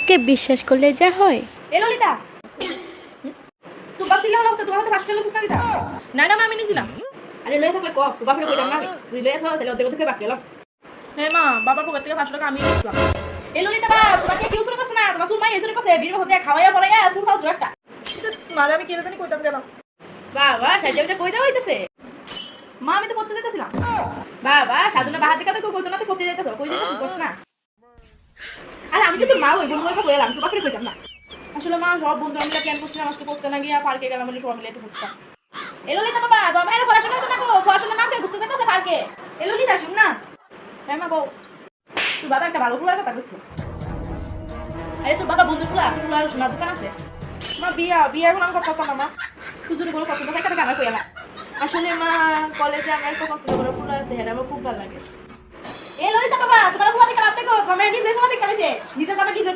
তাকে বিশ্বাস করলে যা হয়। এ ললিতা, তুই বাপ ছিল তো তোমার হাতে ফার্স্ট হলো সুস্তা দিতা না না মা আমি নিছিলাম। আরে লয়ে থাকলে কপ তুই বাপরে কইতাম না আমি তুই লয়ে থাকলে তাহলে ওদের থেকে বাপ গেলাম। হ্যাঁ মা বাবার পকেট থেকে 500 টাকা আমি নিছিলাম। এ ললিতা বা তোমাকে কি উসুর করছ না তোমার সুমাই এসুর করছে বিড়ি হতে খাওয়াইয়া পড়াইয়া সুর খাও একটা মারে আমি কি জানি কইতাম গেলাম। বাবা সাজে যে কই দাও হইতাছে মা আমি তো পড়তে যাইতাছিলাম। বাবা সাধনা বাহার দিকে তো কইতো না তুই পড়তে যাইতাছ কই যাইতাছিস বস না। আরে আমি তো তোর মা হই বন্ধু হইবা কইলাম তুই বাপরে কইতাম না। আসলে মা সব বন্ধু আমরা প্ল্যান করছিলাম আজকে পড়তে না গিয়া পার্কে গেলাম বলে সবাই মিলে একটু ঘুরতাম। এলো লিতা বাবা বাবা এর পড়াশোনা তো না গো পড়াশোনা না করে ঘুরতে যাইতাছে পার্কে। এলো লিতা শুন না হ্যাঁ মা বউ তুই বাবা একটা ভালো ফুলার কথা কইছিস। আরে তোর বাবা বন্ধু ফুলার সোনার দোকান আছে মা বিয়া এখন আমি কথা না মা তুই যদি কোনো পছন্দ থাকে তাহলে আমার কইলা। আসলে মা কলেজে আমার একটা পছন্দ করে ফুল আছে হ্যাঁ আমার খুব ভালো লাগে। এ ললিতা বাবা তোমার ফুলা দেখে লাভ দেখো তুমি নিজে ফুলা দেখে নিজে নিজে তোমার নিজে